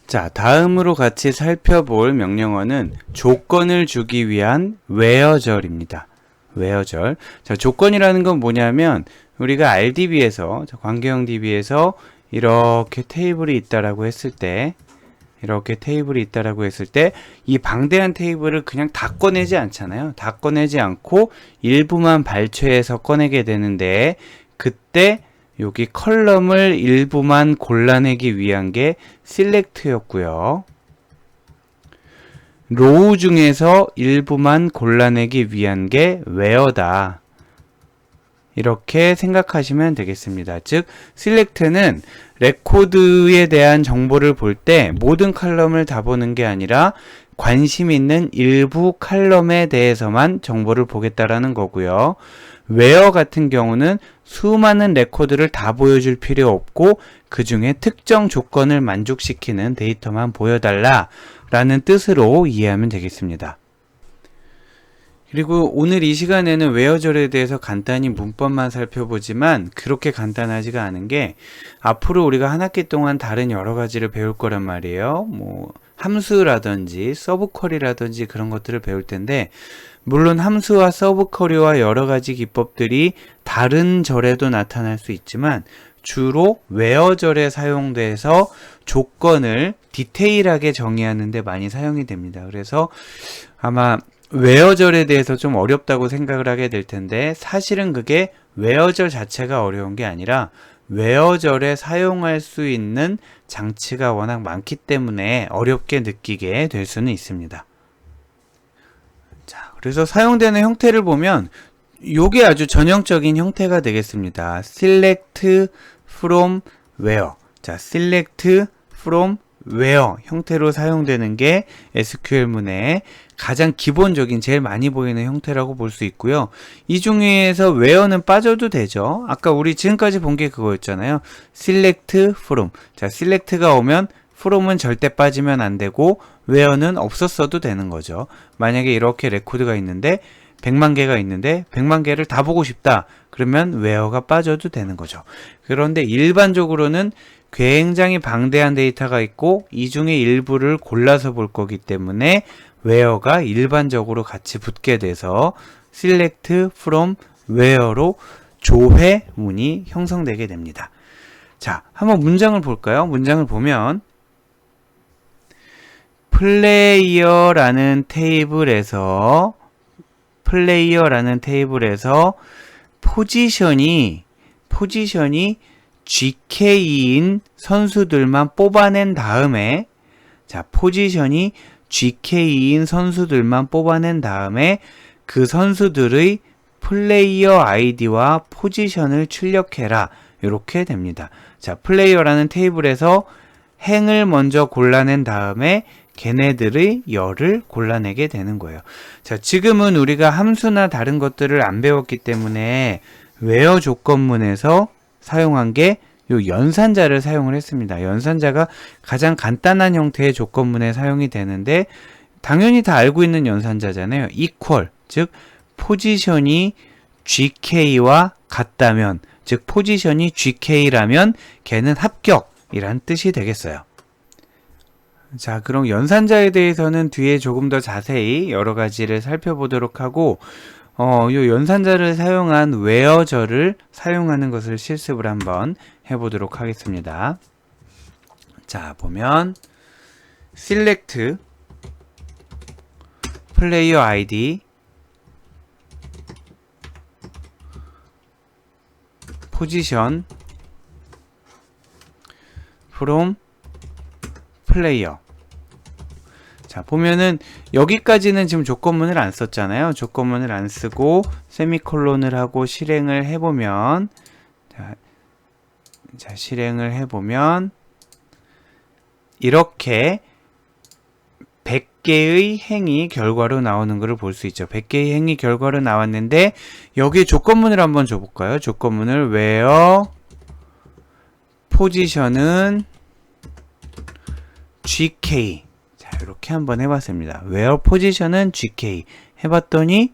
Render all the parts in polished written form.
자, 다음으로 같이 살펴볼 명령어는 조건을 주기 위한 where절입니다. where절. 자, 조건이라는 건 뭐냐면 우리가 RDB에서 관계형 DB에서 이렇게 테이블이 있다라고 했을 때 이 방대한 테이블을 그냥 다 꺼내지 않잖아요. 다 꺼내지 않고 일부만 발췌해서 꺼내게 되는데 그때 여기 컬럼을 일부만 골라내기 위한 게 select였고요. 로우 중에서 일부만 골라내기 위한 게 where다. 이렇게 생각하시면 되겠습니다. 즉, select는 레코드에 대한 정보를 볼 때 모든 칼럼을 다 보는 게 아니라 관심 있는 일부 칼럼에 대해서만 정보를 보겠다라는 거고요. where 같은 경우는 수많은 레코드를 다 보여줄 필요 없고 그 중에 특정 조건을 만족시키는 데이터만 보여달라 라는 뜻으로 이해하면 되겠습니다. 그리고 오늘 이 시간에는 where절에 대해서 간단히 문법만 살펴보지만 그렇게 간단하지가 않은 게 앞으로 우리가 한 학기 동안 다른 여러 가지를 배울 거란 말이에요. 뭐 함수라든지 서브쿼리라든지 그런 것들을 배울 텐데 물론 함수와 서브쿼리와 여러 가지 기법들이 다른 절에도 나타날 수 있지만 주로 where절에 사용돼서 조건을 디테일하게 정의하는 데 많이 사용이 됩니다. 그래서 아마 where절에 대해서 좀 어렵다고 생각을 하게 될 텐데 사실은 그게 where절 자체가 어려운 게 아니라 where절에 사용할 수 있는 장치가 워낙 많기 때문에 어렵게 느끼게 될 수는 있습니다. 자, 그래서 사용되는 형태를 보면 요게 아주 전형적인 형태가 되겠습니다. select from where. 자, select from where 형태로 사용되는 게 SQL문의 가장 기본적인 제일 많이 보이는 형태라고 볼 수 있고요. 이 중에서 where는 빠져도 되죠. 아까 우리 지금까지 본 게 그거였잖아요. select from. 자, select가 오면 from은 절대 빠지면 안 되고 where는 없었어도 되는 거죠. 만약에 이렇게 레코드가 있는데 100만 개가 있는데 100만 개를 다 보고 싶다. 그러면 where가 빠져도 되는 거죠. 그런데 일반적으로는 굉장히 방대한 데이터가 있고 이 중에 일부를 골라서 볼 거기 때문에 where가 일반적으로 같이 붙게 돼서 select from where로 조회문이 형성되게 됩니다. 자, 한번 문장을 볼까요? 문장을 보면 플레이어라는 테이블에서 포지션이 GK인 선수들만 뽑아낸 다음에 포지션이 GK인 선수들만 뽑아낸 다음에 그 선수들의 플레이어 아이디와 포지션을 출력해라. 이렇게 됩니다. 자, 플레이어라는 테이블에서 행을 먼저 골라낸 다음에 걔네들의 열을 골라내게 되는 거예요. 자, 지금은 우리가 함수나 다른 것들을 안 배웠기 때문에 where 조건문에서 사용한 게 요 연산자를 사용을 했습니다. 연산자가 가장 간단한 형태의 조건문에 사용이 되는데 당연히 다 알고 있는 연산자잖아요. equal, 즉 포지션이 GK와 같다면, 즉 포지션이 GK라면 걔는 합격이란 뜻이 되겠어요. 자, 그럼 연산자에 대해서는 뒤에 조금 더 자세히 여러 가지를 살펴보도록 하고 요 연산자를 사용한 where절을 사용하는 것을 실습을 한번 해보도록 하겠습니다. 자, 보면 select player ID position from player. 자, 보면은 여기까지는 지금 조건문을 안 썼잖아요. 조건문을 안 쓰고 세미콜론을 하고 실행을 해보면 자, 실행을 해보면 이렇게 100개의 행이 결과로 나오는 것을 볼 수 있죠. 100개의 행이 결과로 나왔는데 여기에 조건문을 한번 줘볼까요? 조건문을 where 포지션은 GK. 자, 이렇게 한번 해봤습니다. where 포지션은 GK 해봤더니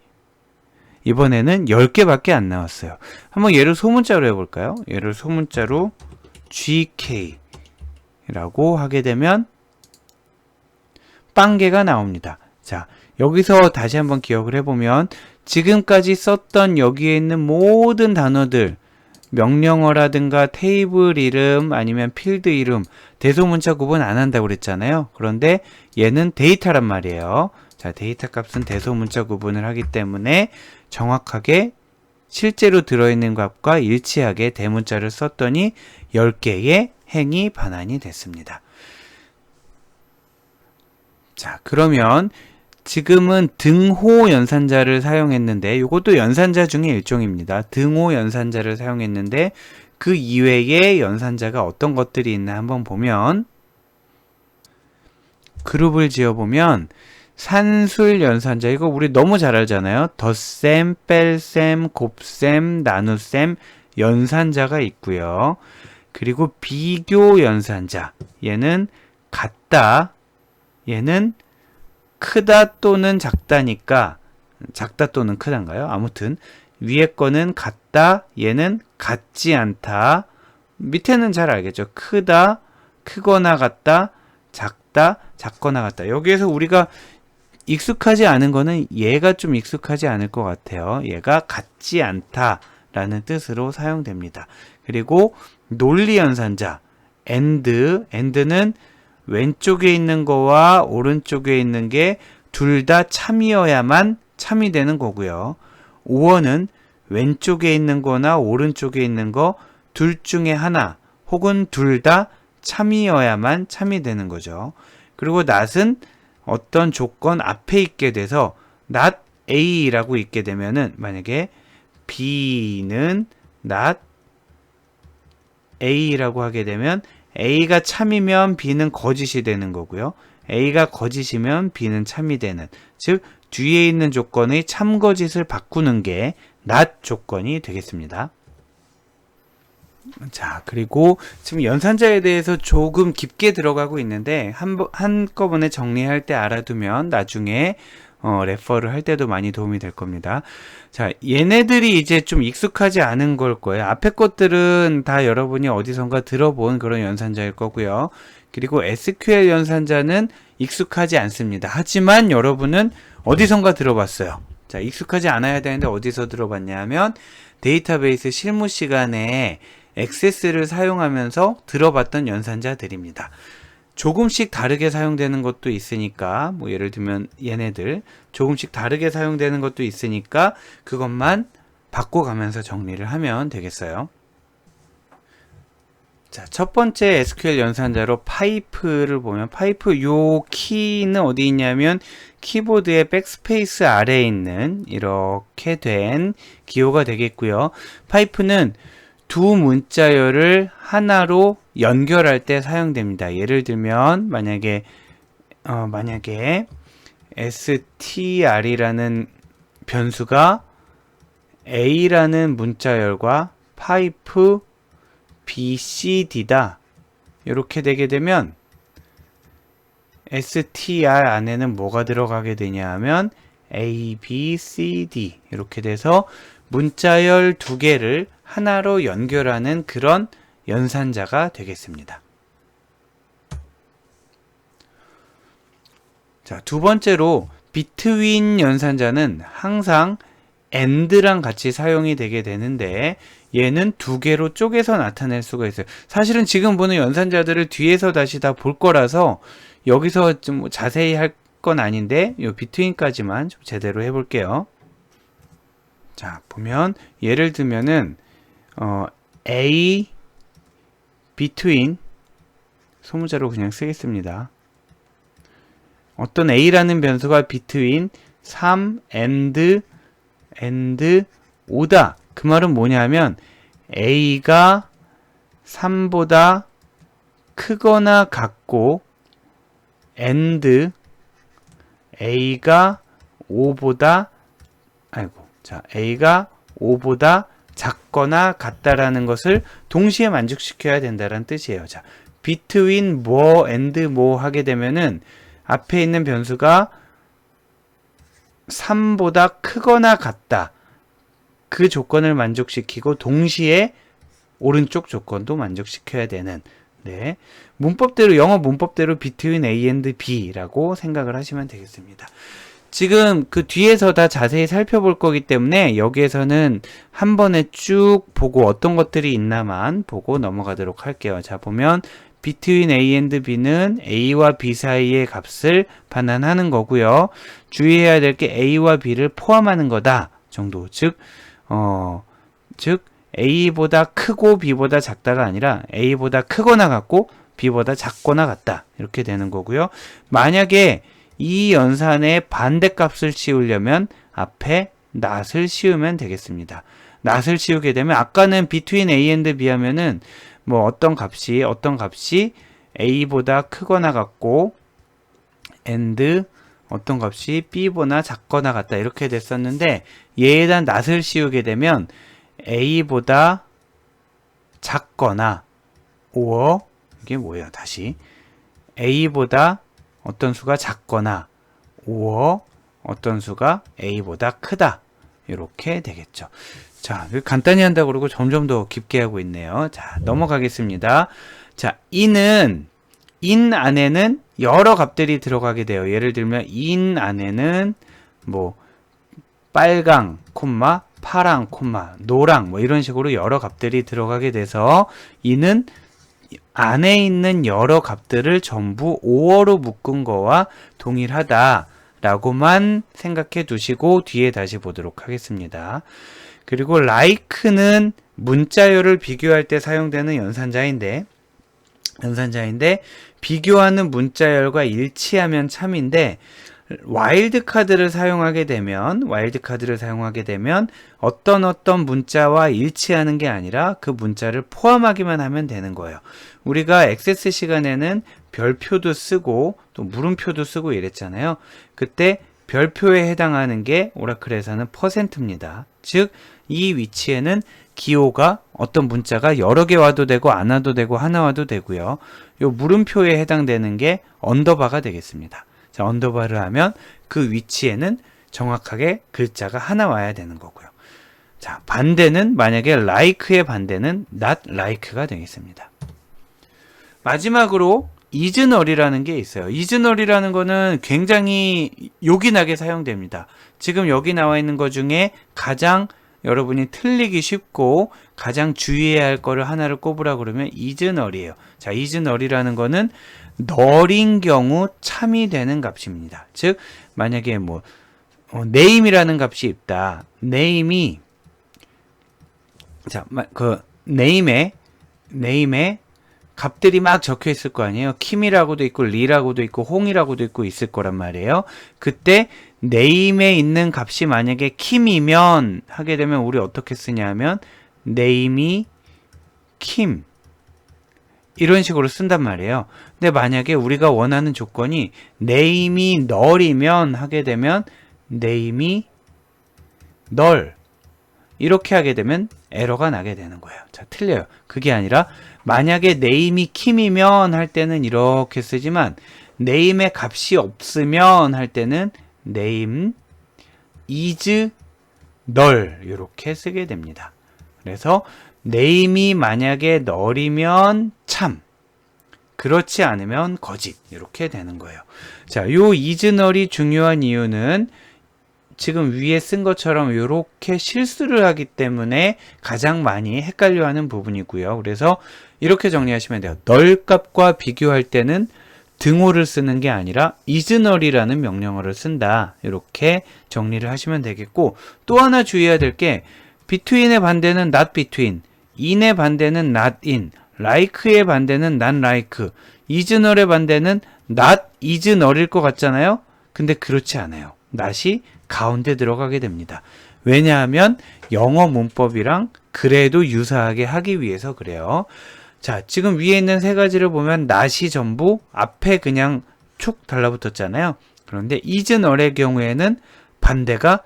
이번에는 10개밖에 안 나왔어요. 한번 얘를 소문자로 해볼까요? 얘를 소문자로 GK 라고 하게 되면 앞방개가 나옵니다. 자, 여기서 다시 한번 기억을 해보면 지금까지 썼던 여기에 있는 모든 단어들, 명령어라든가 테이블 이름 아니면 필드 이름, 대소문자 구분 안 한다고 그랬잖아요. 그런데 얘는 데이터란 말이에요. 자, 데이터 값은 대소문자 구분을 하기 때문에 정확하게 실제로 들어있는 값과 일치하게 대문자를 썼더니 10개의 행이 반환이 됐습니다. 자, 그러면 지금은 등호 연산자를 사용했는데 이것도 연산자 중에 일종입니다. 등호 연산자를 사용했는데 그 이외의 연산자가 어떤 것들이 있나 한번 보면 그룹을 지어보면 산술 연산자, 이거 우리 너무 잘 알잖아요. 덧셈, 뺄셈, 곱셈, 나눗셈 연산자가 있고요. 그리고 비교 연산자, 얘는 같다, 얘는 크다 또는 작다니까, 작다 또는 크다인가요? 아무튼 위에 거는 같다, 얘는 같지 않다, 밑에는 잘 알겠죠. 크다, 크거나 같다, 작다, 작거나 같다. 여기에서 우리가 익숙하지 않은 거는 얘가 좀 익숙하지 않을 것 같아요. 얘가 같지 않다 라는 뜻으로 사용됩니다. 그리고 논리연산자 and는 왼쪽에 있는 거와 오른쪽에 있는 게 둘 다 참이어야만 참이 되는 거고요. or는 왼쪽에 있는 거나 오른쪽에 있는 거 둘 중에 하나 혹은 둘 다 참이어야만 참이 되는 거죠. 그리고 not은 어떤 조건 앞에 있게 돼서 not A라고 있게 되면은 만약에 B는 not A라고 하게 되면 A가 참이면 B는 거짓이 되는 거고요. A가 거짓이면 B는 참이 되는, 즉 뒤에 있는 조건의 참거짓을 바꾸는 게 not 조건이 되겠습니다. 자, 그리고 지금 연산자에 대해서 조금 깊게 들어가고 있는데 한꺼번에 정리할 때 알아두면 나중에 레퍼를 할 때도 많이 도움이 될 겁니다. 자, 얘네들이 이제 좀 익숙하지 않은 걸 거예요. 앞에 것들은 다 여러분이 어디선가 들어본 그런 연산자일 거고요. 그리고 SQL 연산자는 익숙하지 않습니다. 하지만 여러분은 어디선가 들어봤어요. 자, 익숙하지 않아야 되는데 어디서 들어봤냐 하면 데이터베이스 실무 시간에 액세스를 사용하면서 들어봤던 연산자들입니다. 조금씩 다르게 사용되는 것도 있으니까, 뭐 예를 들면 얘네들 조금씩 다르게 사용되는 것도 있으니까 그것만 바꿔가면서 정리를 하면 되겠어요. 자, 첫 번째 SQL 연산자로 파이프를 보면, 파이프 요 키는 어디 있냐면 키보드의 백스페이스 아래에 있는 이렇게 된 기호가 되겠고요. 파이프는 두 문자열을 하나로 연결할 때 사용됩니다. 예를 들면 만약에 str이라는 변수가 a라는 문자열과 파이프 bcd다 이렇게 되게 되면 str 안에는 뭐가 들어가게 되냐 하면 a, b, c, d 이렇게 돼서 문자열 두 개를 하나로 연결하는 그런 연산자가 되겠습니다. 자, 두 번째로 between 연산자는 항상 and랑 같이 사용이 되게 되는데 얘는 두 개로 쪼개서 나타낼 수가 있어요. 사실은 지금 보는 연산자들을 뒤에서 다시 다 볼 거라서 여기서 좀 자세히 할 건 아닌데 요 between까지만 좀 제대로 해볼게요. 자, 보면 예를 들면은 A between 소문자로 그냥 쓰겠습니다. 어떤 A라는 변수가 between 3 and 5다. 그 말은 뭐냐면 A가 3보다 크거나 같고 and A가 5보다 A가 5보다 작거나 같다라는 것을 동시에 만족시켜야 된다는 뜻이에요. 자, between more and more 하게 되면은 앞에 있는 변수가 3보다 크거나 같다. 그 조건을 만족시키고 동시에 오른쪽 조건도 만족시켜야 되는 네. 문법대로, 영어 문법대로 between A and B라고 생각을 하시면 되겠습니다. 지금 그 뒤에서 다 자세히 살펴볼 거기 때문에 여기에서는 한 번에 쭉 보고 어떤 것들이 있나만 보고 넘어가도록 할게요. 자, 보면 between A and B는 A와 B 사이의 값을 반환하는 거고요. 주의해야 될 게 A와 B를 포함하는 거다 정도. 즉 A보다 크고 B보다 작다가 아니라 A보다 크거나 같고 B보다 작거나 같다. 이렇게 되는 거고요. 만약에 이 연산의 반대값을 씌우려면 앞에 not을 씌우면 되겠습니다. not을 씌우게 되면 아까는 between A and B 하면은 뭐 어떤 값이 A보다 크거나 같고 and 어떤 값이 B보다 작거나 같다 이렇게 됐었는데 얘에다 not을 씌우게 되면 A보다 작거나 or 이게 뭐예요? 다시 A보다 어떤 수가 작거나 or 어떤 수가 A보다 크다 이렇게 되겠죠. 자, 간단히 한다고 그러고 점점 더 깊게 하고 있네요. 자, 넘어가겠습니다. 자, in 안에는 여러 값들이 들어가게 돼요. 예를 들면 in 안에는 뭐 빨강, 콤마, 파랑, 콤마, 노랑 뭐 이런 식으로 여러 값들이 들어가게 돼서 in은 안에 있는 여러 값들을 전부 or로 묶은 거와 동일하다라고만 생각해 두시고 뒤에 다시 보도록 하겠습니다. 그리고 like는 문자열을 비교할 때 사용되는 연산자인데 비교하는 문자열과 일치하면 참인데 와일드카드를 사용하게 되면 어떤 문자와 일치하는 게 아니라 그 문자를 포함하기만 하면 되는 거예요. 우리가 액세스 시간에는 별표도 쓰고 또 물음표도 쓰고 이랬잖아요. 그때 별표에 해당하는 게 오라클에서는 %입니다. 즉 이 위치에는 기호가 어떤 문자가 여러 개 와도 되고 안 와도 되고 하나 와도 되고요. 요 물음표에 해당되는 게 언더바가 되겠습니다. 자, 언더바를 하면 그 위치에는 정확하게 글자가 하나 와야 되는 거고요. 자, 반대는 만약에 like의 반대는 not like가 되겠습니다. 마지막으로 is null이라는 게 있어요. is null이라는 거는 굉장히 요긴하게 사용됩니다. 지금 여기 나와 있는 것 중에 가장 여러분이 틀리기 쉽고 가장 주의해야 할 거를 하나를 꼽으라 그러면 is null이에요. 자, is null이라는 거는 null인 경우 참이 되는 값입니다. 즉 만약에 뭐 name이라는 값이 있다. name이 자, 그 name에 값들이 막 적혀 있을 거 아니에요. 킴이라고도 있고 리라고도 있고 홍이라고도 있고 있을 거란 말이에요. 그때 name에 있는 값이 만약에 킴이면 하게 되면 우리 어떻게 쓰냐면 name이 킴 이런 식으로 쓴단 말이에요. 근데 만약에 우리가 원하는 조건이 name이 null이면 하게 되면 name이 null 이렇게 하게 되면 에러가 나게 되는 거예요. 자, 틀려요. 그게 아니라 만약에 name이 킴이면 할 때는 이렇게 쓰지만 name의 값이 없으면 할 때는 name is null 이렇게 쓰게 됩니다. 그래서 name이 만약에 null이면 참, 그렇지 않으면 거짓 이렇게 되는 거예요. 자, 요 is null이 중요한 이유는 지금 위에 쓴 것처럼 이렇게 실수를 하기 때문에 가장 많이 헷갈려하는 부분이고요. 그래서 이렇게 정리하시면 돼요. null 값과 비교할 때는 등호를 쓰는 게 아니라 is null이라는 명령어를 쓴다. 이렇게 정리를 하시면 되겠고, 또 하나 주의해야 될 게 between의 반대는 not between, in의 반대는 not in, like의 반대는 not like, is null의 반대는 not is null일 것 같잖아요. 근데 그렇지 않아요. not이 가운데 들어가게 됩니다. 왜냐하면 영어 문법이랑 그래도 유사하게 하기 위해서 그래요. 자, 지금 위에 있는 세 가지를 보면 not이 전부 앞에 그냥 쭉 달라붙었잖아요. 그런데 is null의 경우에는 반대가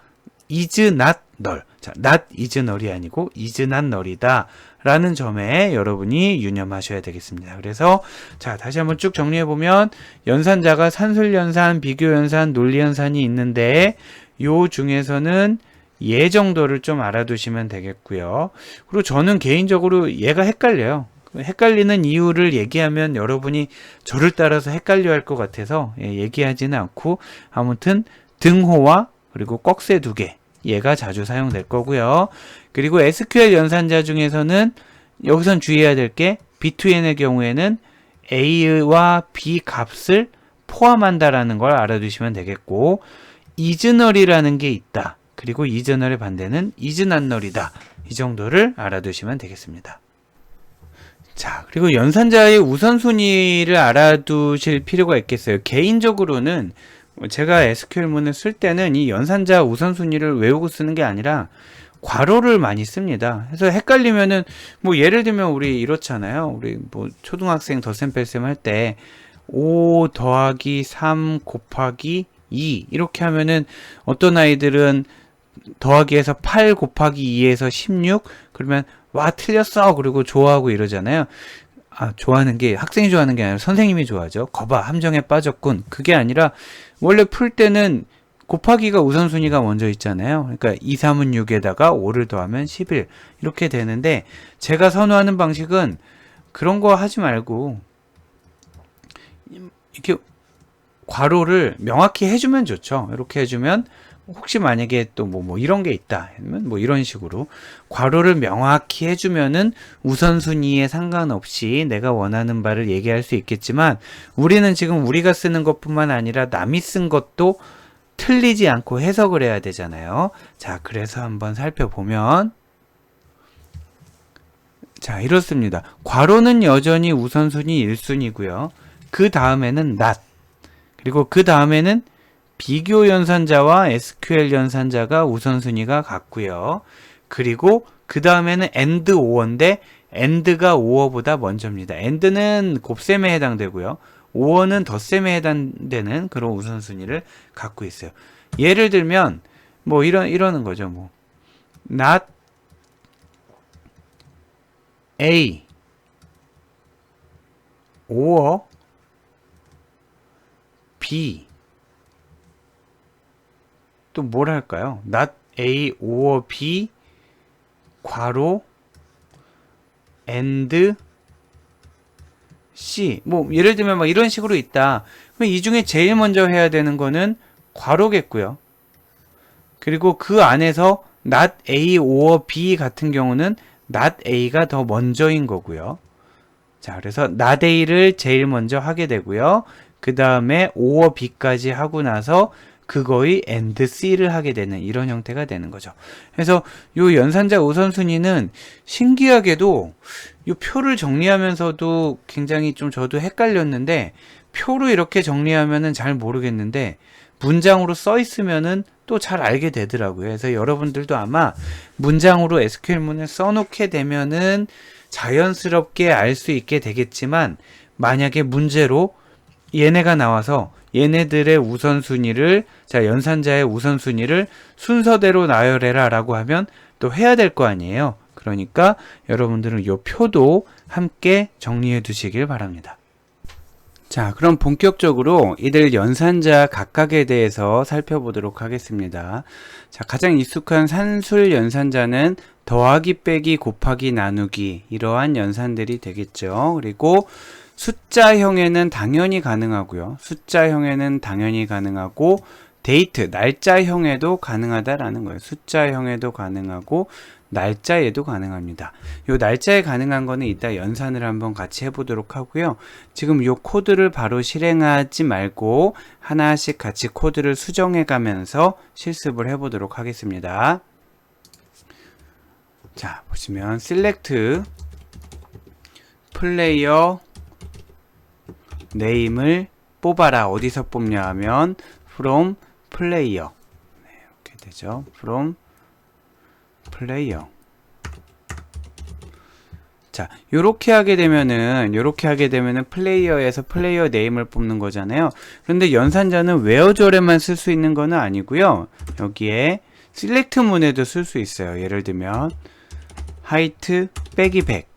is not null. 자, not is null이 아니고 is not null이다 라는 점에 여러분이 유념하셔야 되겠습니다. 그래서 자, 다시 한번 쭉 정리해 보면 연산자가 산술연산, 비교연산, 논리연산이 있는데 요 중에서는 얘 정도를 좀 알아두시면 되겠고요. 그리고 저는 개인적으로 얘가 헷갈려요. 헷갈리는 이유를 얘기하면 여러분이 저를 따라서 헷갈려 할 것 같아서 얘기하지는 않고, 아무튼 등호와 그리고 꺽쇠 두 개, 얘가 자주 사용될 거고요. 그리고 SQL 연산자 중에서는 여기선 주의해야 될 게 B2N의 경우에는 A와 B 값을 포함한다라는 걸 알아두시면 되겠고, 이즈널이라는 게 있다. 그리고 이즈널의 반대는 이즈낫널이다. 이 정도를 알아두시면 되겠습니다. 자, 그리고 연산자의 우선순위를 알아두실 필요가 있겠어요. 개인적으로는 제가 SQL문을 쓸 때는 이 연산자 우선순위를 외우고 쓰는 게 아니라 괄호를 많이 씁니다. 그래서 헷갈리면은 뭐 예를 들면 우리 이렇잖아요. 우리 뭐 초등학생 덧셈 뺄셈 할 때 5 더하기 3 곱하기 2 이렇게 하면은 어떤 아이들은 더하기에서 8 곱하기 2에서 16 그러면 와 틀렸어 그리고 좋아하고 이러잖아요. 좋아하는 게 학생이 좋아하는 게 아니라 선생님이 좋아하죠. 거봐 함정에 빠졌군. 그게 아니라 원래 풀 때는 곱하기가 우선순위가 먼저 있잖아요. 그러니까 2, 3은 6에다가 5를 더하면 11 이렇게 되는데, 제가 선호하는 방식은 그런 거 하지 말고 이렇게 괄호를 명확히 해주면 좋죠. 이렇게 해주면 혹시 만약에 또 뭐 이런 게 있다 하면 뭐 이런 식으로 괄호를 명확히 해주면은 우선순위에 상관없이 내가 원하는 바를 얘기할 수 있겠지만, 우리는 지금 우리가 쓰는 것뿐만 아니라 남이 쓴 것도 틀리지 않고 해석을 해야 되잖아요. 자, 그래서 한번 살펴보면, 자, 이렇습니다. 괄호는 여전히 우선순위 1순위고요. 그 다음에는 not, 그리고 그 다음에는 비교 연산자와 SQL 연산자가 우선순위가 같고요. 그리고 그 다음에는 AND OR인데 AND가 OR보다 먼저입니다. AND는 곱셈에 해당되고요. OR는 덧셈에 해당되는 그런 우선순위를 갖고 있어요. 예를 들면 뭐 이러는 거죠. 뭐 not A or B, 또 뭘 할까요? not A or B 괄호 and C, 뭐 예를 들면 막 이런 식으로 있다. 그럼 이 중에 제일 먼저 해야 되는 거는 괄호겠고요. 그리고 그 안에서 not A or B 같은 경우는 not A가 더 먼저인 거고요. 자, 그래서 not A를 제일 먼저 하게 되고요. 그 다음에 or B까지 하고 나서 그거의 and C를 하게 되는 이런 형태가 되는 거죠. 그래서 요 연산자 우선순위는 신기하게도 요 표를 정리하면서도 굉장히 좀 저도 헷갈렸는데, 표로 이렇게 정리하면은 잘 모르겠는데 문장으로 써 있으면은 또 잘 알게 되더라고요. 그래서 여러분들도 아마 문장으로 SQL문을 써놓게 되면은 자연스럽게 알 수 있게 되겠지만, 만약에 문제로 얘네가 나와서 얘네들의 우선순위를, 자, 연산자의 우선순위를 순서대로 나열해라 라고 하면 또 해야 될 거 아니에요. 그러니까 여러분들은 이 표도 함께 정리해 두시길 바랍니다. 자, 그럼 본격적으로 이들 연산자 각각에 대해서 살펴보도록 하겠습니다. 자, 가장 익숙한 산술 연산자는 더하기 빼기 곱하기 나누기, 이러한 연산들이 되겠죠. 그리고 숫자형에는 당연히 가능하고요. 숫자형에는 당연히 가능하고, 데이트, 날짜형에도 가능하다라는 거예요. 숫자형에도 가능하고 날짜에도 가능합니다. 요 날짜에 가능한 거는 이따 연산을 한번 같이 해보도록 하고요. 지금 요 코드를 바로 실행하지 말고 하나씩 같이 코드를 수정해 가면서 실습을 해보도록 하겠습니다. 자, 보시면 select 플레이어 네임을 뽑아라. 어디서 뽑냐 하면 from player. 네, 이렇게 되죠. from player. 자, 요렇게 하게 되면은 플레이어에서 플레이어 네임을 뽑는 거잖아요. 그런데 연산자는 웨어절에만 쓸 수 있는 거는 아니고요. 여기에 select 문에도 쓸 수 있어요. 예를 들면 height 빼기 100,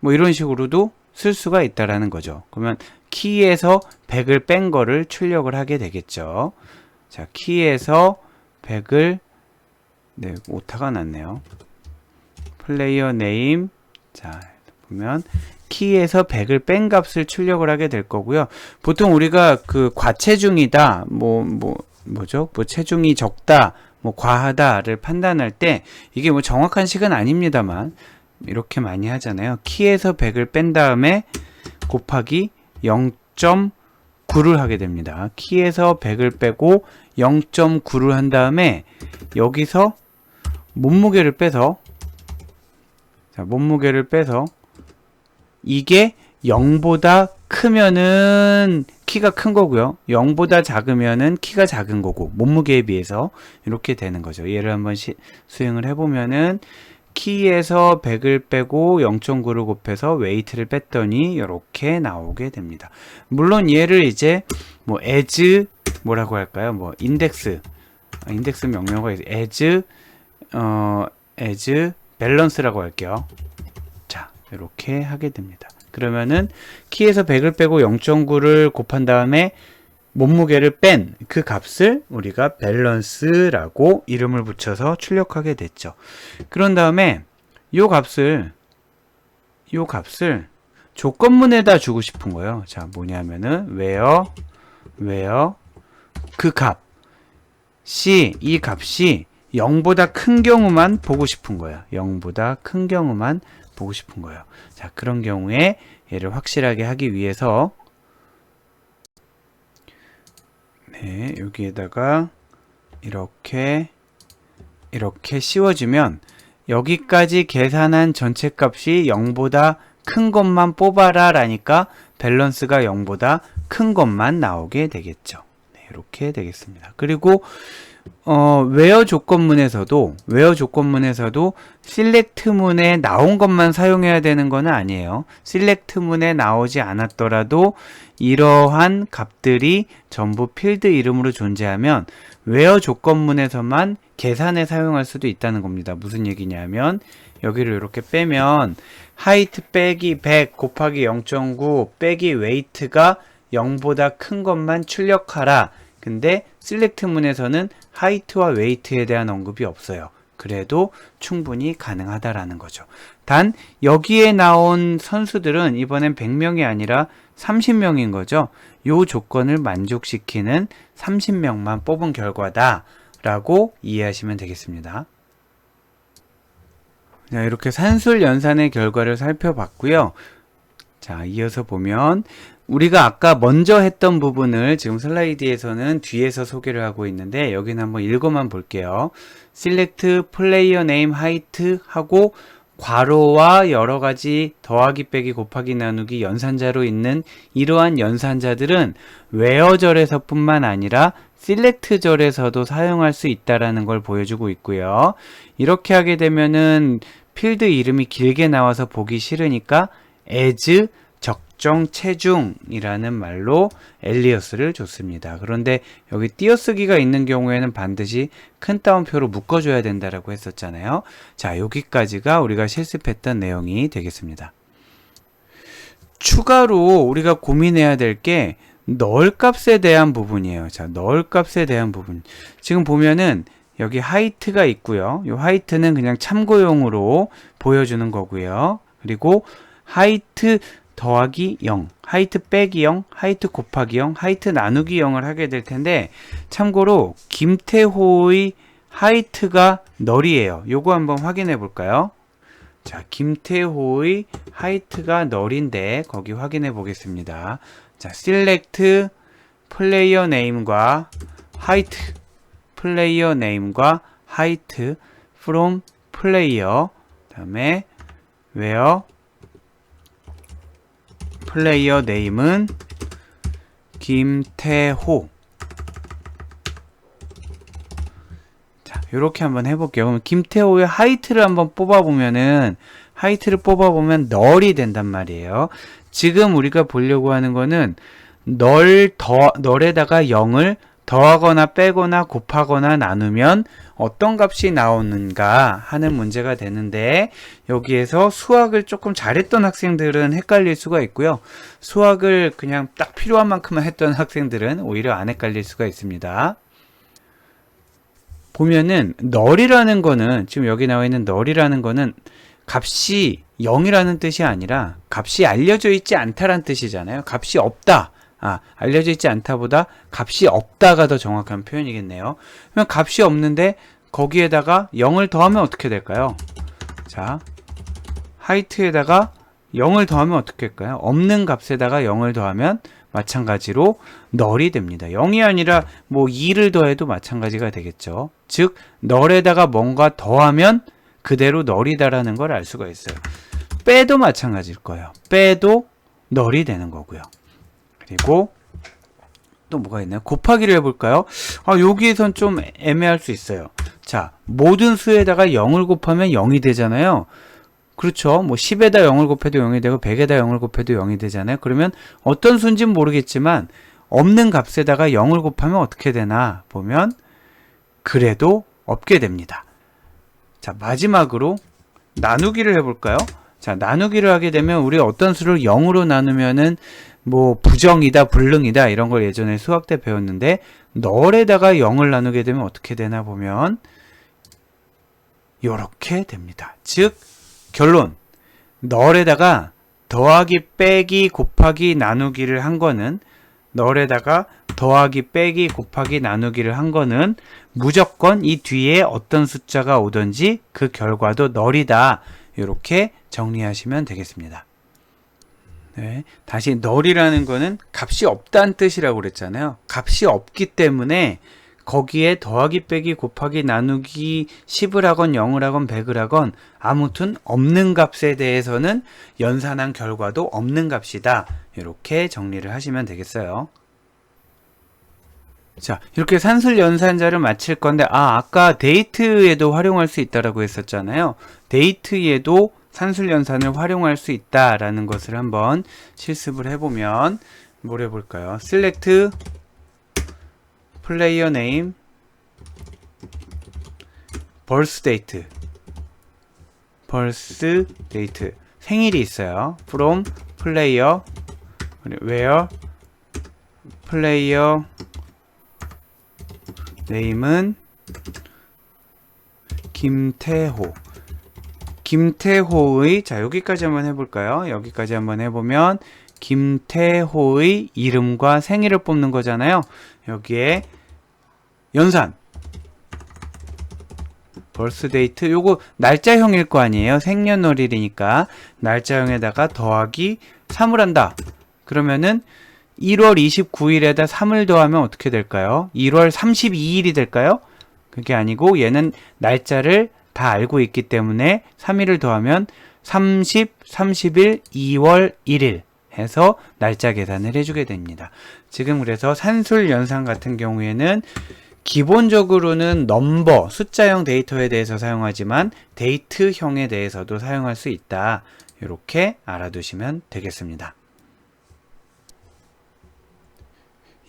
뭐 이런 식으로도 쓸 수가 있다라는 거죠. 그러면 키에서 100을 뺀 거를 출력을 하게 되겠죠. 자, 키에서 100을, 네, 오타가 났네요. 플레이어 네임. 자, 보면 키에서 100을 뺀 값을 출력을 하게 될 거고요. 보통 우리가 그 과체중이다, 뭐죠? 체중이 적다, 과하다를 판단할 때 이게 정확한 식은 아닙니다만 이렇게 많이 하잖아요. 키에서 100을 뺀 다음에 곱하기 0.9를 하게 됩니다. 키에서 100을 빼고 0.9를 한 다음에 여기서 몸무게를 빼서 이게 0보다 크면은 키가 큰 거고요. 0보다 작으면은 키가 작은 거고 몸무게에 비해서 이렇게 되는 거죠. 얘를 한번 수행을 해보면은 키에서 100을 빼고 0.9를 곱해서 웨이트를 뺐더니 이렇게 나오게 됩니다. 물론 얘를 이제 as 뭐라고 할까요? 인덱스 명령어가 있어요. as 밸런스라고 할게요. 자, 이렇게 하게 됩니다. 그러면은 키에서 100을 빼고 0.9를 곱한 다음에 몸무게를 뺀 그 값을 우리가 밸런스라고 이름을 붙여서 출력하게 됐죠. 그런 다음에 요 값을 조건문에다 주고 싶은 거예요. 자, 뭐냐면은 where 그 값이 이 값이 0보다 큰 경우만 보고 싶은 거예요. 0보다 큰 경우만 보고 싶은 거예요. 자, 그런 경우에 얘를 확실하게 하기 위해서 여기에다가 이렇게 씌워주면 여기까지 계산한 전체 값이 0보다 큰 것만 뽑아라 라니까 밸런스가 0보다 큰 것만 나오게 되겠죠. 이렇게 되겠습니다. 그리고 where 조건문에서도 select문에 나온 것만 사용해야 되는 건 아니에요. select문에 나오지 않았더라도 이러한 값들이 전부 필드 이름으로 존재하면 where 조건문에서만 계산에 사용할 수도 있다는 겁니다. 무슨 얘기냐면 여기를 이렇게 빼면 height 빼기 100 곱하기 0.9 빼기 weight가 0보다 큰 것만 출력하라. 근데 select문에서는 height와 weight에 대한 언급이 없어요. 그래도 충분히 가능하다라는 거죠. 단 여기에 나온 선수들은 이번엔 100명이 아니라 30명인 거죠. 요 조건을 만족시키는 30명만 뽑은 결과다 라고 이해하시면 되겠습니다. 자, 이렇게 산술 연산의 결과를 살펴봤고요. 자, 이어서 보면 우리가 아까 먼저 했던 부분을 지금 슬라이드에서는 뒤에서 소개를 하고 있는데 여기는 한번 읽어만 볼게요. select player name height 하고 괄호와 여러 가지 더하기 빼기 곱하기 나누기 연산자로 있는 이러한 연산자들은 where절에서 뿐만 아니라 select절에서도 사용할 수 있다라는 걸 보여주고 있고요. 이렇게 하게 되면은 필드 이름이 길게 나와서 보기 싫으니까 as 적정 체중이라는 말로 엘리어스를 줬습니다. 그런데 여기 띄어쓰기가 있는 경우에는 반드시 큰 따옴표로 묶어줘야 된다라고 했었잖아요. 자, 여기까지가 우리가 실습했던 내용이 되겠습니다. 추가로 우리가 고민해야 될 게 널 값에 대한 부분이에요. 자, 널 값에 대한 부분. 지금 보면은 여기 하이트가 있고요. 이 하이트는 그냥 참고용으로 보여주는 거고요. 그리고 하이트 더하기 0, 하이트 빼기 0, 하이트 곱하기 0, 하이트 나누기 0을 하게 될 텐데 참고로 김태호의 하이트가 널이에요. 요거 한번 확인해 볼까요? 자, 김태호의 하이트가 널인데 거기 확인해 보겠습니다. 자, select player name과 height player name과 height from player 다음에 where 플레이어 네임은 김태호. 자, 요렇게 한번 해볼게요. 그럼 김태호의 하이트를 한번 뽑아보면 널이 된단 말이에요. 지금 우리가 보려고 하는 거는 널에다가 0을 더하거나 빼거나 곱하거나 나누면 어떤 값이 나오는가 하는 문제가 되는데 여기에서 수학을 조금 잘했던 학생들은 헷갈릴 수가 있고요. 수학을 그냥 딱 필요한 만큼만 했던 학생들은 오히려 안 헷갈릴 수가 있습니다. 보면은 널이라는 거는 지금 여기 나와 있는 널이라는 거는 값이 0이라는 뜻이 아니라 값이 알려져 있지 않다란 뜻이잖아요. 값이 없다. 알려져 있지 않다보다 값이 없다가 더 정확한 표현이겠네요. 그러면 값이 없는데 거기에다가 0을 더하면 어떻게 될까요? 자, 하이트에다가 0을 더하면 어떻게 될까요? 없는 값에다가 0을 더하면 마찬가지로 널이 됩니다. 0이 아니라 뭐 2를 더해도 마찬가지가 되겠죠. 즉 널에다가 뭔가 더하면 그대로 널이다라는 걸 알 수가 있어요. 빼도 마찬가지일 거예요. 빼도 널이 되는 거고요. 그리고 또 뭐가 있나요? 곱하기를 해볼까요? 여기에선 좀 애매할 수 있어요. 자, 모든 수에다가 0을 곱하면 0이 되잖아요. 그렇죠. 뭐 10에다 0을 곱해도 0이 되고 100에다 0을 곱해도 0이 되잖아요. 그러면 어떤 수인지는 모르겠지만 없는 값에다가 0을 곱하면 어떻게 되나 보면 그래도 없게 됩니다. 자, 마지막으로 나누기를 해볼까요? 자, 나누기를 하게 되면 우리 어떤 수를 0으로 나누면은 뭐 부정이다, 불능이다 이런 걸 예전에 수학 때 배웠는데 널에다가 0을 나누게 되면 어떻게 되나 보면 이렇게 됩니다. 즉 결론, 널에다가 더하기, 빼기, 곱하기, 나누기를 한 거는 널에다가 더하기, 빼기, 곱하기, 나누기를 한 거는 무조건 이 뒤에 어떤 숫자가 오든지 그 결과도 널이다. 이렇게 정리하시면 되겠습니다. 네, 다시 널이라는 거는 값이 없다는 뜻이라고 그랬잖아요. 값이 없기 때문에 거기에 더하기, 빼기, 곱하기, 나누기 10을 하건 0을 하건 100을 하건 아무튼 없는 값에 대해서는 연산한 결과도 없는 값이다. 이렇게 정리를 하시면 되겠어요. 자, 이렇게 산술 연산자를 마칠 건데 아까 데이트에도 활용할 수 있다라고 했었잖아요. 데이트에도 산술 연산을 활용할 수 있다라는 것을 한번 실습을 해보면 뭘 해볼까요? select player name birth date 생일이 있어요. from player where player name은 김태호의 자 여기까지 한번 해볼까요? 여기까지 한번 해보면 김태호의 이름과 생일을 뽑는 거잖아요. 여기에 연산 birthDate 요거 날짜형일 거 아니에요. 생년월일이니까 날짜형에다가 더하기 3을 한다. 그러면은 1월 29일에다 3을 더하면 어떻게 될까요? 1월 32일이 될까요? 그게 아니고 얘는 날짜를 다 알고 있기 때문에 3일을 더하면 30, 30일, 2월 1일 해서 날짜 계산을 해주게 됩니다. 지금 그래서 산술 연산 같은 경우에는 기본적으로는 넘버, 숫자형 데이터에 대해서 사용하지만 데이트형에 대해서도 사용할 수 있다. 이렇게 알아두시면 되겠습니다.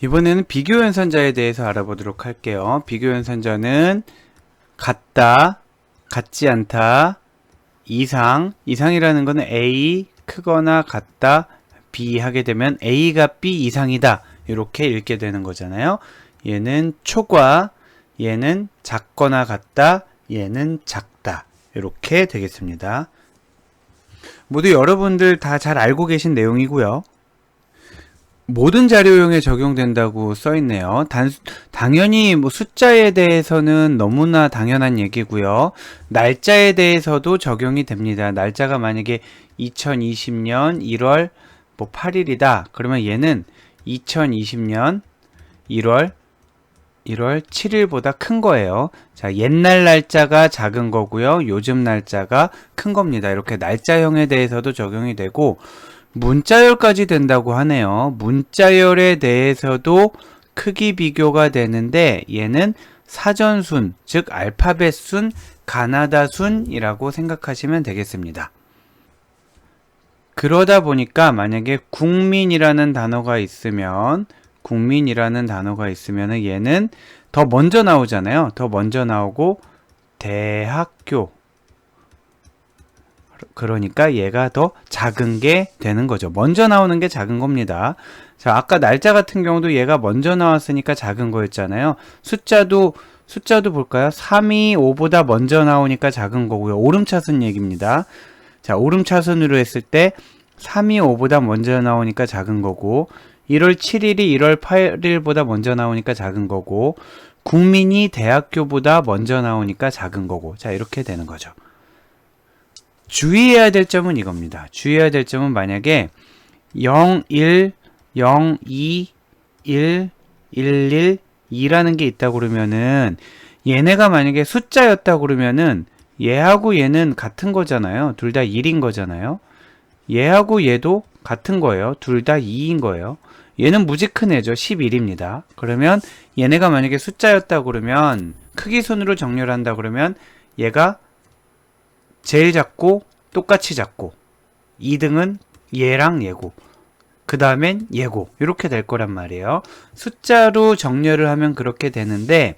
이번에는 비교 연산자에 대해서 알아보도록 할게요. 비교 연산자는 같다, 같지 않다, 이상이라는 것은 A 크거나 같다, B 하게 되면 A가 B 이상이다. 이렇게 읽게 되는 거잖아요. 얘는 초과, 얘는 작거나 같다, 얘는 작다. 이렇게 되겠습니다. 모두 여러분들 다 잘 알고 계신 내용이고요. 모든 자료용에 적용된다고 써있네요. 당연히 뭐 숫자에 대해서는 너무나 당연한 얘기고요. 날짜에 대해서도 적용이 됩니다. 날짜가 만약에 2020년 1월 8일이다. 그러면 얘는 2020년 1월 7일보다 큰 거예요. 자, 옛날 날짜가 작은 거고요. 요즘 날짜가 큰 겁니다. 이렇게 날짜형에 대해서도 적용이 되고 문자열까지 된다고 하네요. 문자열에 대해서도 크기 비교가 되는데 얘는 사전순, 즉 알파벳 순, 가나다 순이라고 생각하시면 되겠습니다. 그러다 보니까 만약에 국민이라는 단어가 있으면 얘는 더 먼저 나오잖아요. 더 먼저 나오고 대학교, 그러니까 얘가 더 작은 게 되는 거죠. 먼저 나오는 게 작은 겁니다. 자, 아까 날짜 같은 경우도 얘가 먼저 나왔으니까 작은 거였잖아요. 숫자도 숫자도 볼까요? 3이 5보다 먼저 나오니까 작은 거고요. 오름차순 얘기입니다. 자, 오름차순으로 했을 때 3이 5보다 먼저 나오니까 작은 거고 1월 7일이 1월 8일보다 먼저 나오니까 작은 거고 국민이 대학교보다 먼저 나오니까 작은 거고 자 이렇게 되는 거죠. 주의해야 될 점은 이겁니다. 주의해야 될 점은 만약에 0, 1, 0, 2, 1, 1, 1, 2라는 게 있다고 그러면은 얘네가 만약에 숫자였다고 그러면은 얘하고 얘는 같은 거잖아요. 둘 다 1인 거잖아요. 얘하고 얘도 같은 거예요. 둘 다 2인 거예요. 얘는 무지 큰 애죠. 11입니다. 그러면 얘네가 만약에 숫자였다고 그러면 크기 순으로 정렬한다 그러면 얘가 제일 작고 똑같이 작고 2등은 얘랑 얘고 그 다음엔 얘고 이렇게 될 거란 말이에요. 숫자로 정렬을 하면 그렇게 되는데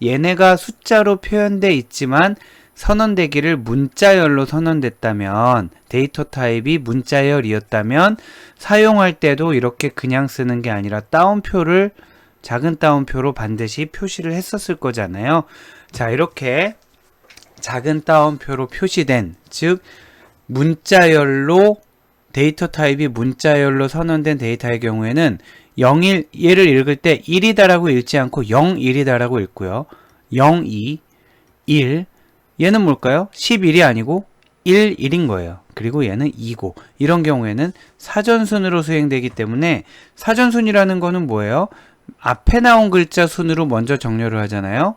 얘네가 숫자로 표현돼 있지만 선언되기를 문자열로 선언됐다면 데이터 타입이 문자열이었다면 사용할 때도 이렇게 그냥 쓰는 게 아니라 따옴표를 작은 따옴표로 반드시 표시를 했었을 거잖아요. 자, 이렇게 작은 따옴표로 표시된 즉 문자열로 데이터 타입이 문자열로 선언된 데이터의 경우에는 01, 얘를 읽을 때 1이다라고 읽지 않고 01이다라고 읽고요. 02, 1 얘는 뭘까요? 11이 아니고 1인 거예요. 그리고 얘는 2고 이런 경우에는 사전순으로 수행되기 때문에 사전순이라는 거는 뭐예요? 앞에 나온 글자 순으로 먼저 정렬을 하잖아요.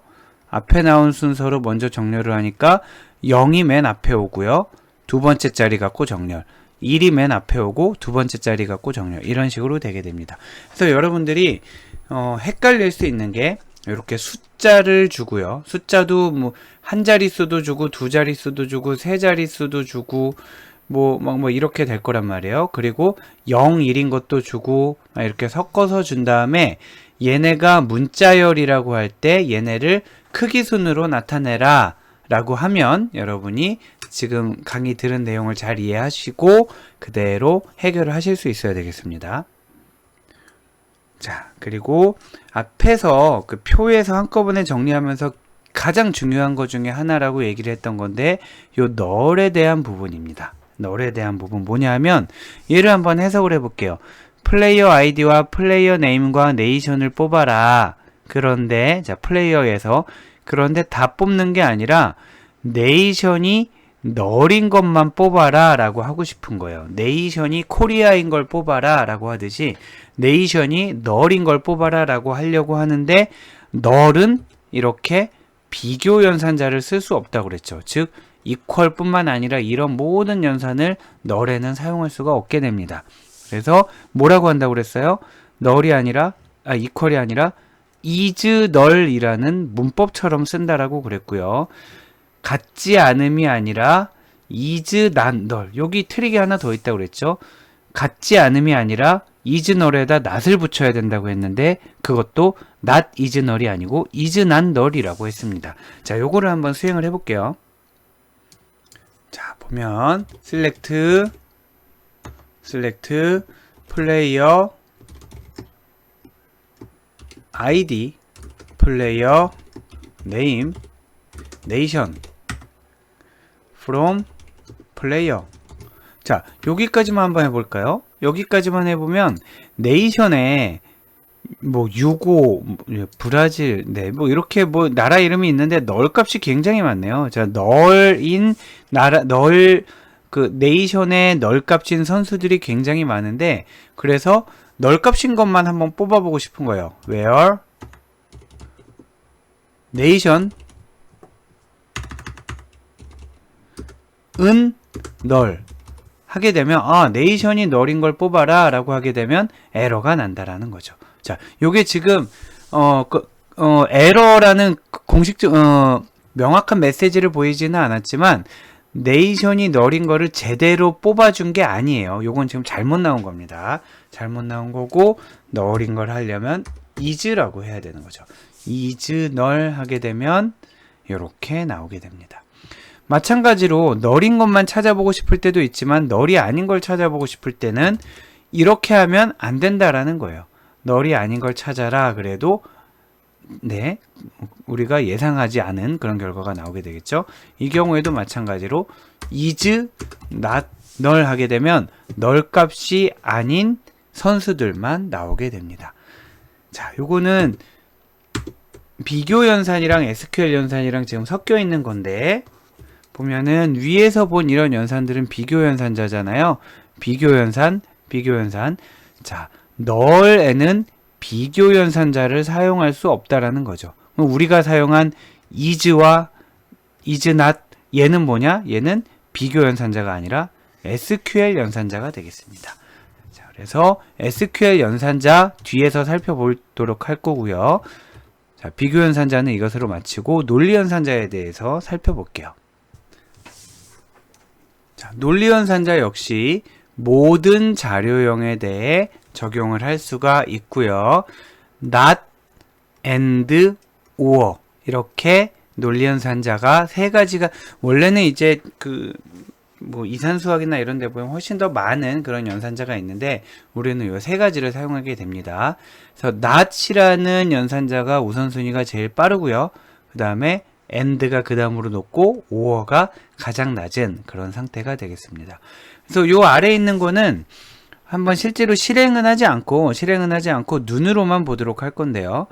앞에 나온 순서로 먼저 정렬을 하니까 0이 맨 앞에 오고요. 두 번째 자리 갖고 정렬 1이 맨 앞에 오고 두 번째 자리 갖고 정렬 이런 식으로 되게 됩니다. 그래서 여러분들이 헷갈릴 수 있는 게 이렇게 숫자를 주고요. 숫자도 뭐 한 자릿수도 주고 두 자릿수도 주고 세 자릿수도 주고 뭐 이렇게 될 거란 말이에요. 그리고 0, 1인 것도 주고 이렇게 섞어서 준 다음에 얘네가 문자열이라고 할 때 얘네를 크기 순으로 나타내라 라고 하면 여러분이 지금 강의 들은 내용을 잘 이해하시고 그대로 해결을 하실 수 있어야 되겠습니다. 자, 그리고 앞에서 그 표에서 한꺼번에 정리하면서 가장 중요한 것 중에 하나라고 얘기를 했던 건데 요 널에 대한 부분입니다. 널에 대한 부분 뭐냐 하면 얘를 한번 해석을 해볼게요. 플레이어 아이디와 플레이어 네임과 네이션을 뽑아라. 그런데 자 플레이어에서 그런데 다 뽑는 게 아니라 네이션이 널인 것만 뽑아라 라고 하고 싶은 거예요. 네이션이 코리아인 걸 뽑아라 라고 하듯이 네이션이 널인 걸 뽑아라 라고 하려고 하는데 널은 이렇게 비교 연산자를 쓸 수 없다고 그랬죠. 즉 이퀄 뿐만 아니라 이런 모든 연산을 널에는 사용할 수가 없게 됩니다. 그래서 뭐라고 한다고 그랬어요? 널이 아니라 이퀄이 아니라 is 널이라는 문법처럼 쓴다라고 그랬고요. 같지 않음이 아니라 is not 널. 여기 트릭이 하나 더 있다고 그랬죠. 같지 않음이 아니라 is 널에다 not을 붙여야 된다고 했는데 그것도 not is 널이 아니고 is not 널이라고 했습니다. 자, 요거를 한번 수행을 해볼게요. 자, 보면 select player id player name nation from player. 자, 여기까지만 한번 해볼까요? 여기까지만 해보면 네이션에 뭐 유고, 브라질, 네, 뭐 이렇게 뭐 나라 이름이 있는데 널 값이 굉장히 많네요. 자, 널인 나라 그 네이션의 널 값인 선수들이 굉장히 많은데 그래서 널 값인 것만 한번 뽑아보고 싶은 거예요. where nation 은 널 하게 되면 네이션이 널인 걸 뽑아라 라고 하게 되면 에러가 난다라는 거죠. 자, 요게 지금 에러라는 공식적 명확한 메시지를 보이지는 않았지만 네이션이 널인 거를 제대로 뽑아준 게 아니에요. 요건 지금 잘못 나온 겁니다. 잘못 나온 거고 널인 걸 하려면 is라고 해야 되는 거죠. is 널 하게 되면 이렇게 나오게 됩니다. 마찬가지로 널인 것만 찾아보고 싶을 때도 있지만 널이 아닌 걸 찾아보고 싶을 때는 이렇게 하면 안 된다라는 거예요. 널이 아닌 걸 찾아라 그래도 네, 우리가 예상하지 않은 그런 결과가 나오게 되겠죠. 이 경우에도 마찬가지로 is not null 하게 되면 null 값이 아닌 선수들만 나오게 됩니다. 자, 요거는 비교 연산이랑 SQL 연산이랑 지금 섞여 있는 건데, 보면은 위에서 본 이런 연산들은 비교 연산자잖아요. 비교 연산. 자, null에는 비교 연산자를 사용할 수 없다라는 거죠. 그럼 우리가 사용한 is와 is not, 얘는 뭐냐? 얘는 비교 연산자가 아니라 SQL 연산자가 되겠습니다. 자, 그래서 SQL 연산자 뒤에서 살펴보도록 할 거고요. 자, 비교 연산자는 이것으로 마치고 논리 연산자에 대해서 살펴볼게요. 자, 논리 연산자 역시 모든 자료형에 대해 적용을 할 수가 있고요. not, and, or 이렇게 논리 연산자가 세 가지가, 원래는 이제 뭐 이산수학이나 이런 데 보면 훨씬 더 많은 그런 연산자가 있는데 우리는 이 세 가지를 사용하게 됩니다. 그래서 not이라는 연산자가 우선순위가 제일 빠르고요. 그 다음에 and가 그 다음으로 높고 or가 가장 낮은 그런 상태가 되겠습니다. 그래서 요 아래에 있는 거는 한번 실제로 실행은 하지 않고 눈으로만 보도록 할 건데요.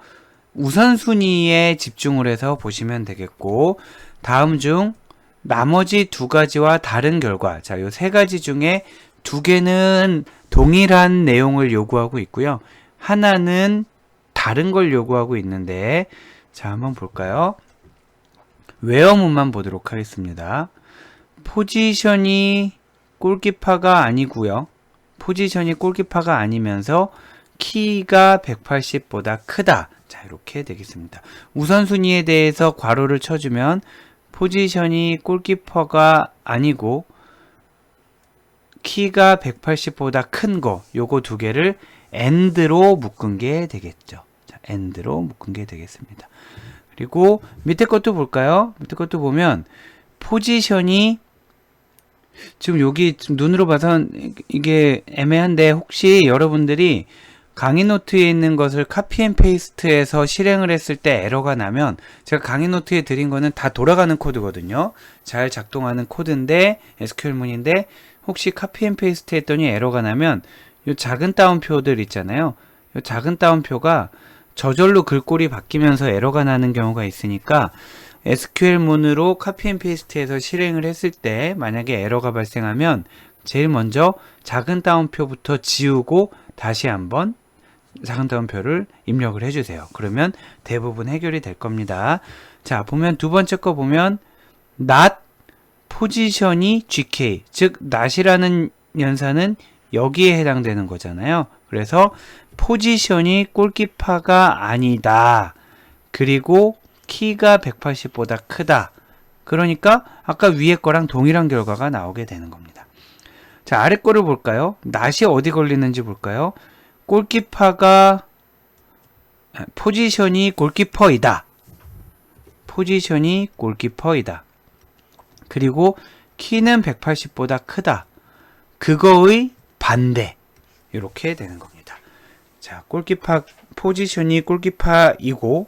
우선순위에 집중을 해서 보시면 되겠고, 다음 중 나머지 두 가지와 다른 결과, 자, 요 세 가지 중에 두 개는 동일한 내용을 요구하고 있고요. 하나는 다른 걸 요구하고 있는데, 자, 한번 볼까요? 웨어문만 보도록 하겠습니다. 포지션이 골키퍼가 아니고요. 포지션이 골키퍼가 아니면서 키가 180보다 크다. 자, 이렇게 되겠습니다. 우선순위에 대해서 괄호를 쳐주면 포지션이 골키퍼가 아니고 키가 180보다 큰 거, 요거 두 개를 and로 묶은 게 되겠죠. 자, and로 묶은 게 되겠습니다. 그리고 밑에 것도 볼까요? 밑에 것도 보면 포지션이 지금 여기 눈으로 봐선 이게 애매한데, 혹시 여러분들이 강의 노트에 있는 것을 카피 앤 페이스트해서 실행을 했을 때 에러가 나면, 제가 강의 노트에 드린 거는 다 돌아가는 코드거든요. 잘 작동하는 코드인데, SQL문인데, 혹시 카피 앤 페이스트 했더니 에러가 나면 이 작은 따옴표들 있잖아요. 이 작은 따옴표가 저절로 글꼴이 바뀌면서 에러가 나는 경우가 있으니까, SQL문으로 카피 앤 페이스트해서 실행을 했을 때 만약에 에러가 발생하면 제일 먼저 작은 따옴표부터 지우고 다시 한번 작은 따옴표를 입력을 해주세요. 그러면 대부분 해결이 될 겁니다. 자, 보면 두 번째 거 보면 not 포지션이 GK, 즉 not이라는 연산은 여기에 해당되는 거잖아요. 그래서 포지션이 골키퍼가 아니다. 그리고 키가 180보다 크다. 그러니까 아까 위에 거랑 동일한 결과가 나오게 되는 겁니다. 자, 아래 거를 볼까요? not이 어디 걸리는지 볼까요? 골키퍼가, 포지션이 골키퍼이다. 포지션이 골키퍼이다. 그리고 키는 180보다 크다. 그거의 반대. 이렇게 되는 겁니다. 자, 포지션이 골키퍼이고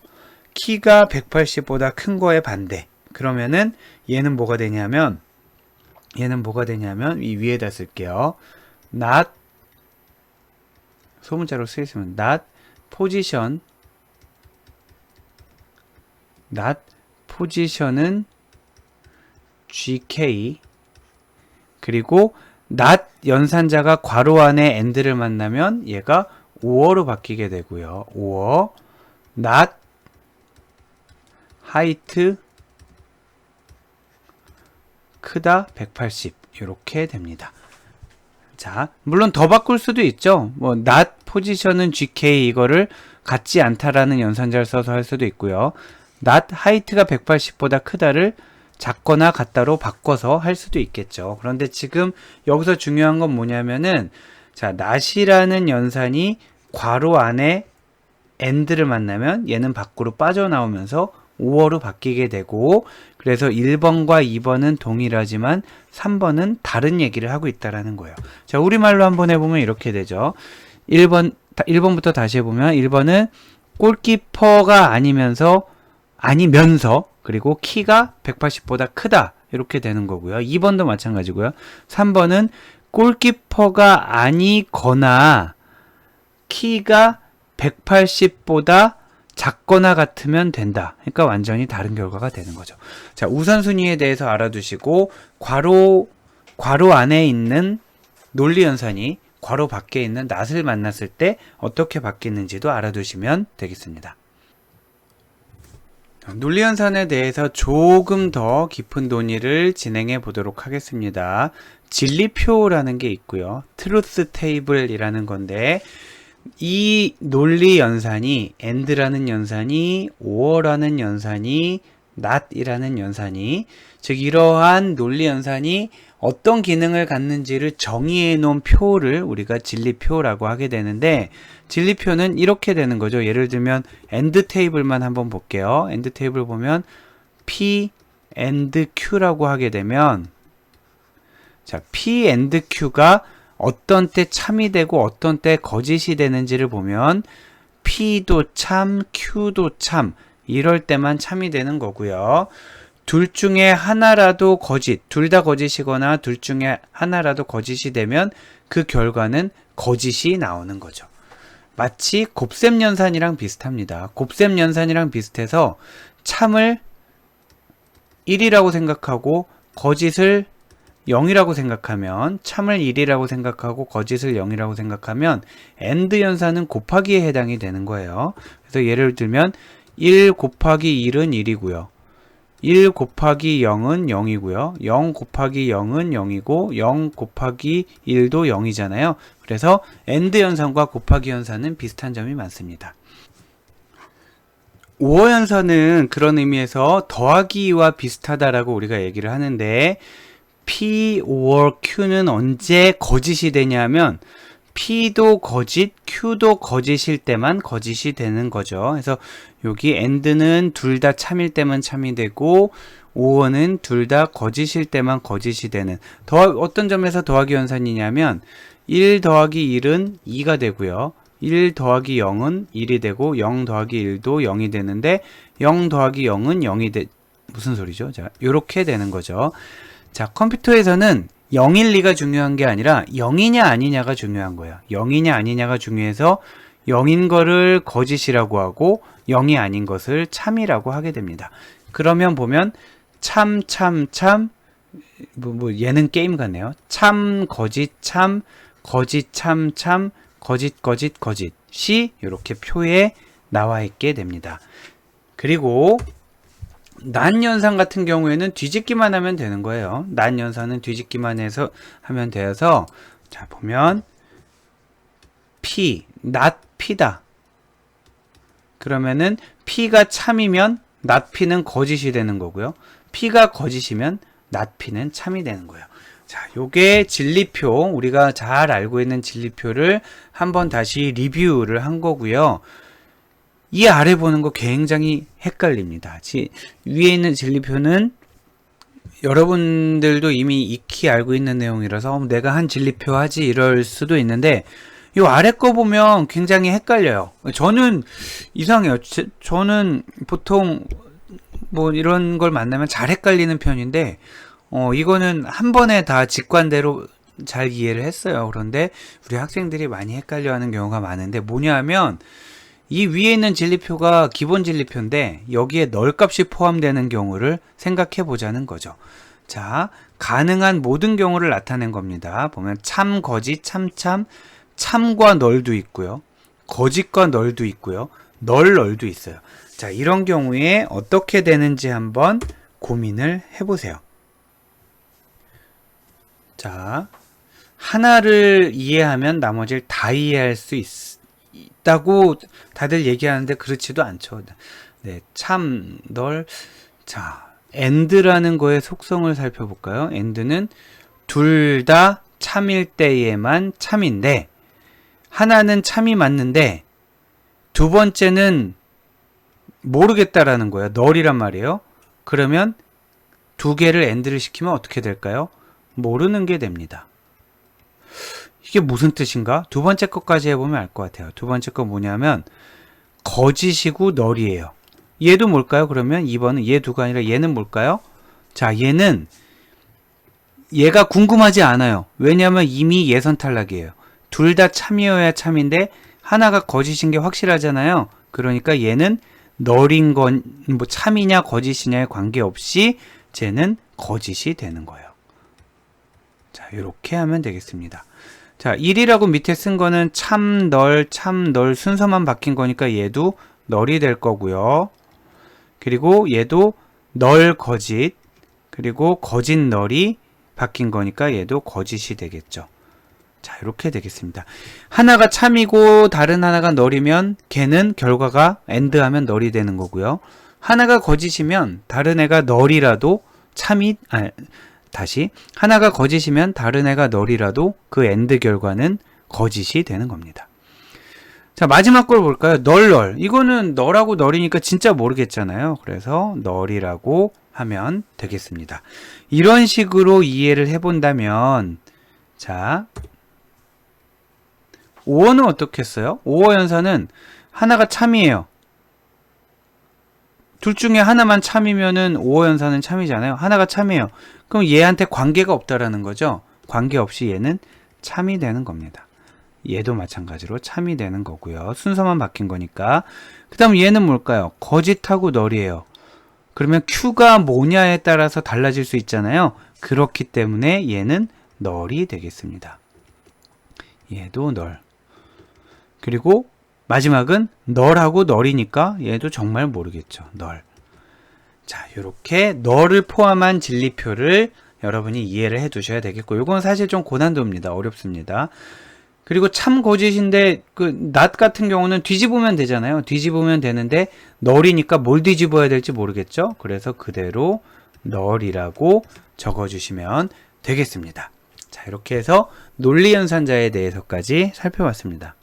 키가 180보다 큰 거의 반대. 그러면은 얘는 뭐가 되냐면 이 위에다 쓸게요. not, 소문자로 쓰겠으면 not 포지션은 GK, 그리고 not 연산자가 괄호 안에 and를 만나면 얘가 or로 바뀌게 되고요. or not height 크다 180 이렇게 됩니다. 자, 물론 더 바꿀 수도 있죠. 뭐 not 포지션은 GK 이거를 같지 않다라는 연산자를 써서 할 수도 있고요. not height가 180보다 크다를 작거나 같다로 바꿔서 할 수도 있겠죠. 그런데 지금 여기서 중요한 건 뭐냐면은, 자, not이라는 연산이 괄호 안에 and를 만나면 얘는 밖으로 빠져나오면서 or로 바뀌게 되고, 그래서 1번과 2번은 동일하지만 3번은 다른 얘기를 하고 있다라는 거예요. 자, 우리말로 한번 해보면 이렇게 되죠. 1번부터 다시 해보면 1번은 골키퍼가 아니면서 그리고 키가 180보다 크다. 이렇게 되는 거고요. 2번도 마찬가지고요. 3번은 골키퍼가 아니거나 키가 180보다 작거나 같으면 된다. 그러니까 완전히 다른 결과가 되는 거죠. 자, 우선순위에 대해서 알아두시고 괄호 안에 있는 논리연산이 괄호 밖에 있는 낫을 만났을 때 어떻게 바뀌는지도 알아두시면 되겠습니다. 논리연산에 대해서 조금 더 깊은 논의를 진행해 보도록 하겠습니다. 진리표라는 게 있고요. 트루스 테이블이라는 건데 이 논리연산이 and라는 연산이 or라는 연산이 not이라는 연산이 즉 이러한 논리연산이 어떤 기능을 갖는지를 정의해 놓은 표를 우리가 진리표라고 하게 되는데 진리표는 이렇게 되는 거죠. 예를 들면 and 테이블만 한번 볼게요. and 테이블 보면 P and Q라고 하게 되면 자, P and Q가 어떤 때 참이 되고 어떤 때 거짓이 되는지를 보면 P도 참, Q도 참 이럴 때만 참이 되는 거고요. 둘 중에 하나라도 거짓, 둘 다 거짓이거나 둘 중에 하나라도 거짓이 되면 그 결과는 거짓이 나오는 거죠. 마치 곱셈 연산이랑 비슷합니다. 곱셈 연산이랑 비슷해서 참을 1이라고 생각하고 거짓을 0이라고 생각하면 참을 1이라고 생각하고 거짓을 0이라고 생각하면 AND 연산은 곱하기에 해당이 되는 거예요. 그래서 예를 들면 1 곱하기 1은 1이고요. 1 곱하기 0은 0이고요. 0 곱하기 0은 0이고 0 곱하기 1도 0이잖아요. 그래서 AND 연산과 곱하기 연산은 비슷한 점이 많습니다. 오어 연산은 그런 의미에서 더하기와 비슷하다라고 우리가 얘기를 하는데 P or Q는 언제 거짓이 되냐면 P도 거짓, Q도 거짓일 때만 거짓이 되는 거죠. 그래서 여기 AND는 둘 다 참일 때만 참이 되고 OR는 둘 다 거짓일 때만 거짓이 되는 어떤 점에서 더하기 연산이냐면 1 더하기 1은 2가 되고요. 1 더하기 0은 1이 되고 0 더하기 1도 0이 되는데 0 더하기 0은 0이 무슨 소리죠? 자, 요렇게 되는 거죠. 자, 컴퓨터에서는 012가 중요한 게 아니라 0이냐 아니냐가 중요한 거예요. 0이냐 아니냐가 중요해서 0인 거를 거짓이라고 하고 0이 아닌 것을 참이라고 하게 됩니다. 그러면 보면 참, 얘는 게임 같네요. 참, 거짓, 참, 거짓, 참, 거짓, 거짓이 이렇게 표에 나와 있게 됩니다. 그리고 난 연산 같은 경우에는 뒤집기만 하면 되는 거예요. 난 연산은 뒤집기만 해서 하면 되어서 자 보면 P, not P다. 그러면은 P가 참이면 not P는 거짓이 되는 거고요. P가 거짓이면 not P는 참이 되는 거예요. 자, 요게 진리표, 우리가 잘 알고 있는 진리표를 한번 다시 리뷰를 한 거고요. 이 아래 보는 거 굉장히 헷갈립니다. 위에 있는 진리표는 여러분들도 이미 익히 알고 있는 내용이라서 내가 한 진리표 하지 이럴 수도 있는데 이 아래 거 보면 굉장히 헷갈려요. 저는 이상해요. 저는 보통 뭐 이런 걸 만나면 잘 헷갈리는 편인데 이거는 한 번에 다 직관대로 잘 이해를 했어요. 그런데 우리 학생들이 많이 헷갈려하는 경우가 많은데 뭐냐 하면 이 위에 있는 진리표가 기본 진리표인데 여기에 널값이 포함되는 경우를 생각해 보자는 거죠. 자, 가능한 모든 경우를 나타낸 겁니다. 보면 참, 거짓, 참과 널도 있고요. 거짓과 널도 있고요. 널도 있어요. 자, 이런 경우에 어떻게 되는지 한번 고민을 해보세요. 자, 하나를 이해하면 나머지를 다 이해할 수 있다고 다들 얘기하는데 그렇지도 않죠. 네, 참, 널. 자, and라는 거의 속성을 살펴볼까요? and는 둘 다 참일 때에만 참인데 하나는 참이 맞는데 두 번째는 모르겠다라는 거예요. 널이란 말이에요. 그러면 두 개를 and를 시키면 어떻게 될까요? 모르는 게 됩니다. 이게 무슨 뜻인가? 두 번째 것까지 해보면 알 것 같아요. 두 번째 거 뭐냐면 거짓이고 널이에요. 얘도 뭘까요? 그러면 2번은 얘 두가 아니라 얘는 뭘까요? 자, 얘가 궁금하지 않아요. 왜냐하면 이미 예선 탈락이에요. 둘 다 참이어야 참인데 하나가 거짓인 게 확실하잖아요. 그러니까 얘는 널인 건 뭐 참이냐 거짓이냐에 관계없이 쟤는 거짓이 되는 거예요. 자, 이렇게 하면 되겠습니다. 자, 1이라고 밑에 쓴 거는 참, 널 순서만 바뀐 거니까 얘도 널이 될 거고요. 그리고 얘도 널, 거짓, 그리고 거짓, 널이 바뀐 거니까 얘도 거짓이 되겠죠. 자, 이렇게 되겠습니다. 하나가 참이고 다른 하나가 널이면 걔는 결과가 엔드하면 널이 되는 거고요. 하나가 거짓이면 다른 애가 널이라도 하나가 거짓이면 다른 애가 널이라도 그 엔드 결과는 거짓이 되는 겁니다. 자, 마지막 걸 볼까요? 널. 이거는 널하고 널이니까 진짜 모르겠잖아요. 그래서 널이라고 하면 되겠습니다. 이런 식으로 이해를 해본다면, 자, 5어는 어떻게 했어요? 5어 연산은 하나가 참이에요. 둘 중에 하나만 참이면은 5어 연산은 참이잖아요. 하나가 참이에요. 그럼 얘한테 관계가 없다라는 거죠. 관계없이 얘는 참이 되는 겁니다. 얘도 마찬가지로 참이 되는 거고요. 순서만 바뀐 거니까. 그 다음 얘는 뭘까요? 거짓하고 널이에요. 그러면 Q가 뭐냐에 따라서 달라질 수 있잖아요. 그렇기 때문에 얘는 널이 되겠습니다. 얘도 널. 그리고 마지막은 널하고 널이니까 얘도 정말 모르겠죠. 널. 자, 요렇게 널을 포함한 진리표를 여러분이 이해를 해 두셔야 되겠고, 요건 사실 좀 고난도입니다. 어렵습니다. 그리고 참 거짓인데 낫 같은 경우는 뒤집으면 되잖아요. 뒤집으면 되는데 널이니까 뭘 뒤집어야 될지 모르겠죠. 그래서 그대로 널이라고 적어주시면 되겠습니다. 자, 이렇게 해서 논리연산자에 대해서까지 살펴봤습니다.